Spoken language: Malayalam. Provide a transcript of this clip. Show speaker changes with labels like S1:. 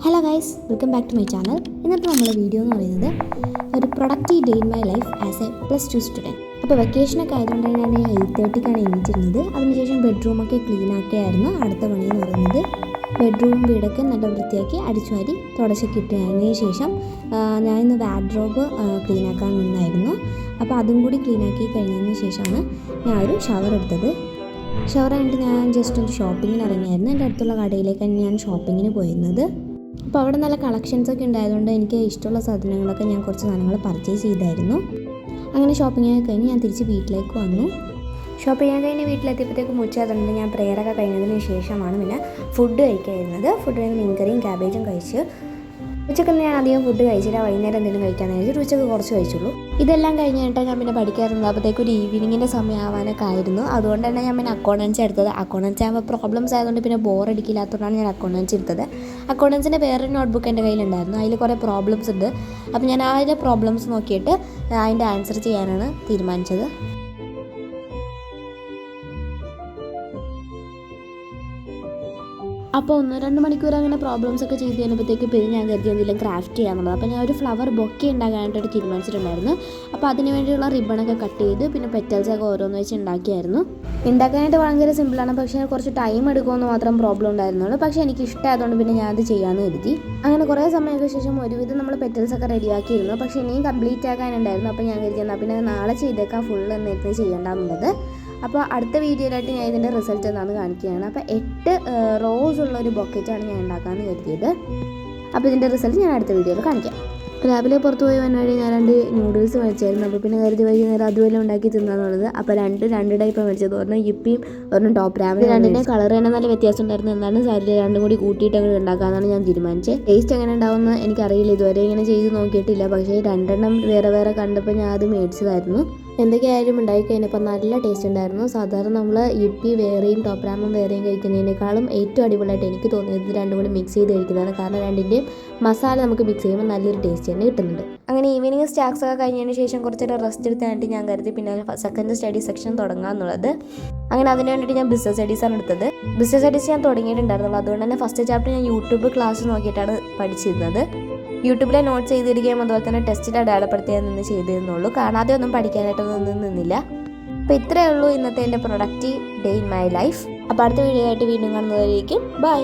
S1: Hello guys, welcome back to my channel. ഇന്നത്തെ നമ്മുടെ വീഡിയോ എന്ന് പറയുന്നത് ഒരു productive day in my life as a +2 student. അപ്പോൾ വെക്കേഷനൊക്കെ ആയതുകൊണ്ടാണ് ഞാൻ 8:30ക്കാണ് എണീറ്റിരുന്നത്. അതിനുശേഷം ബെഡ്റൂമൊക്കെ ക്ലീൻ ആക്കിയായിരുന്നു അടുത്ത പണി എന്ന് പറയുന്നത്. ബെഡ്റൂം വീടൊക്കെ നല്ല വൃത്തിയാക്കി അടിച്ചുവാരി തുടച്ചൊക്കെ ഇട്ടതിന് ശേഷം ഞാൻ ഇന്ന് വാർഡ്രോബ് ക്ലീൻ ആക്കാൻ നിന്നായിരുന്നു. അപ്പോൾ അതും കൂടി ക്ലീൻ ആക്കി കഴിഞ്ഞതിന് ശേഷമാണ് ഞാൻ ഒരു ഷവർ എടുത്തത്. ഷവർ കഴിഞ്ഞിട്ട് ഞാൻ ജസ്റ്റ് ഒരു ഷോപ്പിങ്ങിന് ഇറങ്ങിയായിരുന്നു. എൻ്റെ അടുത്തുള്ള കടയിലേക്കാണ് ഞാൻ ഷോപ്പിങ്ങിന് പോയിരുന്നത്. അപ്പോൾ അവിടെ നല്ല കളക്ഷൻസൊക്കെ ഉണ്ടായതുകൊണ്ട് എനിക്ക് ഇഷ്ടമുള്ള സാധനങ്ങളൊക്കെ ഞാൻ കുറച്ച് സാധനങ്ങൾ പർച്ചേസ് ചെയ്തായിരുന്നു. അങ്ങനെ ഷോപ്പിങ്ങൊക്കെ കഴിഞ്ഞ് ഞാൻ തിരിച്ച് വീട്ടിലേക്ക് വന്നു. ഷോപ്പിംഗ് കഴിഞ്ഞ് വീട്ടിലെത്തിയപ്പോഴത്തേക്കും ഉച്ചയായതുകൊണ്ട് ഞാൻ പ്രേയറൊക്കെ കഴിഞ്ഞതിന് ശേഷമാണ് പിന്നെ ഫുഡ് കഴിക്കാതിരുന്നത്. ഫുഡ് കഴിഞ്ഞ് മീൻകറിയും ക്യാബേജും കഴിച്ച്. ഉച്ചക്കൊന്നും ഞാൻ അധികം ഫുഡ് കഴിച്ചില്ല, വൈകുന്നേരം എന്തെങ്കിലും കഴിക്കാമെന്ന് വിചാരിച്ചിട്ട് ഉച്ചക്ക് കുറച്ച് കഴിച്ചുള്ളൂ. ഇതെല്ലാം കഴിഞ്ഞിട്ട് ഞാൻ പിന്നെ പഠിക്കാറുണ്ട്. അപ്പോഴത്തേക്കും ഒരു ഈവനിങ്ങിൻ്റെ സമയമാവാനൊക്കെ ആയിരുന്നു. അതുകൊണ്ട് തന്നെ ഞാൻ പിന്നെ അക്കൗണ്ടൻസി എടുത്തത്. അക്കൗണ്ടൻസി ആകുമ്പോൾ പ്രോബ്ലംസ് ആയതുകൊണ്ട് പിന്നെ ബോറടിക്കില്ലാത്തതുകൊണ്ടാണ് ഞാൻ അക്കൗണ്ടൻസി എടുത്തത്. അക്കൗണ്ടൻസിൻ്റെ വേറൊരു നോട്ട്ബുക്ക് എൻ്റെ കയ്യിലുണ്ടായിരുന്നു. അതിൽ കുറേ പ്രോബ്ലംസ് ഉണ്ട്. അപ്പോൾ ഞാൻ അതിൻ്റെ പ്രോബ്ലംസ് നോക്കിയിട്ട് അതിൻ്റെ ആൻസർ ചെയ്യാനാണ് തീരുമാനിച്ചത്. അപ്പോൾ 1-2 മണിക്കൂർ അങ്ങനെ പ്രോബ്ലംസ് ഒക്കെ ചെയ്ത് കഴിഞ്ഞപ്പോഴത്തേക്ക് പിന്നെ ഞാൻ കരുതി എന്തെങ്കിലും ക്രാഫ്റ്റ് ചെയ്യാന്നുള്ളത്. അപ്പോൾ ഞാൻ ഒരു ഫ്ലവർ ബൊക്കെ ഉണ്ടാക്കാനായിട്ടൊരു തീരുമാനിച്ചിട്ടുണ്ടായിരുന്നു. അപ്പോൾ അതിന് വേണ്ടിയുള്ള റിബണൊക്കെ കട്ട് ചെയ്ത് പിന്നെ പെറ്റൽസൊക്കെ ഓരോന്ന് വെച്ച് ഉണ്ടാക്കിയായിരുന്നു. ഉണ്ടാക്കാനായിട്ട് ഭയങ്കര സിമ്പിളാണ്, പക്ഷേ കുറച്ച് ടൈം എടുക്കുമെന്ന് മാത്രം പ്രോബ്ലം ഉണ്ടായിരുന്നുള്ളൂ. പക്ഷേ എനിക്ക് ഇഷ്ടമായതുകൊണ്ട് പിന്നെ ഞാൻ അത് ചെയ്യാമെന്ന് കരുതി. അങ്ങനെ കുറേ സമയമൊക്കെ ശേഷം ഒരുവിധം നമ്മൾ പെറ്റൽസൊക്കെ റെഡിയാക്കിയിരുന്നു. പക്ഷേ ഇനിയും കംപ്ലീറ്റ് ആക്കാനുണ്ടായിരുന്നു. അപ്പോൾ ഞാൻ കരുതി എന്നാൽ പിന്നെ നാളെ ചെയ്തേക്കാം, ഫുൾ എന്നിട്ട് ചെയ്യേണ്ടതെന്നുള്ളത്. അപ്പോൾ അടുത്ത വീഡിയോയിലായിട്ട് ഞാൻ ഇതിൻ്റെ റിസൾട്ട് എന്നാണ് കാണിക്കുകയാണ്. അപ്പോൾ 8 റോസ് ഉള്ളൊരു ബൊക്കറ്റാണ് ഞാൻ ഉണ്ടാക്കാമെന്ന് കരുതിയത്. അപ്പോൾ ഇതിൻ്റെ റിസൾട്ട് ഞാൻ അടുത്ത വീഡിയോയിൽ കാണിക്കാം. രാവിലെ പുറത്ത് പോയി വന്ന വഴി ഞാൻ 2 നൂഡിൽസ് മേടിച്ചായിരുന്നു. അപ്പോൾ പിന്നെ കരുതി വൈകുന്നേരം അതുപോലെ ഉണ്ടാക്കി തിന്നാന്നുള്ളത്. അപ്പോൾ രണ്ട് ടൈപ്പ് മേടിച്ചത്, ഒരെണ്ണം യിപ്പിയും ഒരെണ്ണം ടോപ്പ് രാമിലും. രണ്ടിൻ്റെ കളർ തന്നെ നല്ല വ്യത്യാസം ഉണ്ടായിരുന്നു. എന്നാലും സാരി രണ്ടും കൂടി കൂട്ടിയിട്ട് അങ്ങനെ ഉണ്ടാക്കാമെന്നാണ് ഞാൻ തീരുമാനിച്ചത്. ടേസ്റ്റ് എങ്ങനെ ഉണ്ടാവുമെന്ന് എനിക്കറിയില്ല, ഇതുവരെ ഇങ്ങനെ ചെയ്ത് നോക്കിയിട്ടില്ല. പക്ഷേ 2 വേറെ കണ്ടപ്പോൾ ഞാൻ അത് മേടിച്ചതായിരുന്നു. എന്തൊക്കെയായാലും ഉണ്ടാക്കി കഴിഞ്ഞപ്പോൾ നല്ല ടേസ്റ്റ് ഉണ്ടായിരുന്നു. സാധാരണ നമ്മൾ യിപ്പി വേറെയും ടോപ്പ് രാമും വേറെയും കഴിക്കുന്നതിനേക്കാളും ഏറ്റവും അടിപൊളിയായിട്ട് എനിക്ക് തോന്നിയത് രണ്ടും കൂടി മിക്സ് ചെയ്ത് കഴിക്കുന്നതാണ്. കാരണം രണ്ടിൻ്റെയും മസാല നമുക്ക് മിക്സ് ചെയ്യുമ്പോൾ നല്ലൊരു ടേസ്റ്റ് തന്നെ കിട്ടുന്നുണ്ട്. അങ്ങനെ ഈവനിങ് സ്നാക്സ് ഒക്കെ കഴിഞ്ഞതിന് ശേഷം കുറച്ചൊരു റെസ്റ്റ് എടുത്തായിട്ട് ഞാൻ കരുതി പിന്നെ സെക്കൻഡ് സ്റ്റഡി സെക്ഷൻ തുടങ്ങാമെന്നുള്ളത്. അങ്ങനെ അതിന് വേണ്ടിയിട്ട് ഞാൻ ബിസിനസ് സ്റ്റഡീസാണ് എടുത്തത്. ബിസിനസ് സ്റ്റഡീസ് ഞാൻ തുടങ്ങിയിട്ടുണ്ടായിരുന്നുള്ളൂ. അതുകൊണ്ട് തന്നെ ഫസ്റ്റ് ചാപ്റ്റർ ഞാൻ യൂട്യൂബ് ക്ലാസ് നോക്കിയിട്ടാണ് പഠിച്ചിരുന്നത്. യൂട്യൂബിലെ നോട്ട്സ് ചെയ്തിരിക്കുകയും അതുപോലെ തന്നെ ടെസ്റ്റിൽ അടയാളപ്പെടുത്തിയാൽ നിന്ന് ചെയ്തിരുന്നുള്ളൂ. കാണാതെ ഒന്നും പഠിക്കാനായിട്ടൊന്നും നിന്നില്ല. അപ്പോൾ ഇത്രയേ ഉള്ളൂ ഇന്നത്തെ എൻ്റെ productive day in my life. അപ്പോൾ അടുത്ത വീഡിയോ ആയിട്ട് വീണ്ടും കാണുന്നതായിരിക്കും. ബൈ.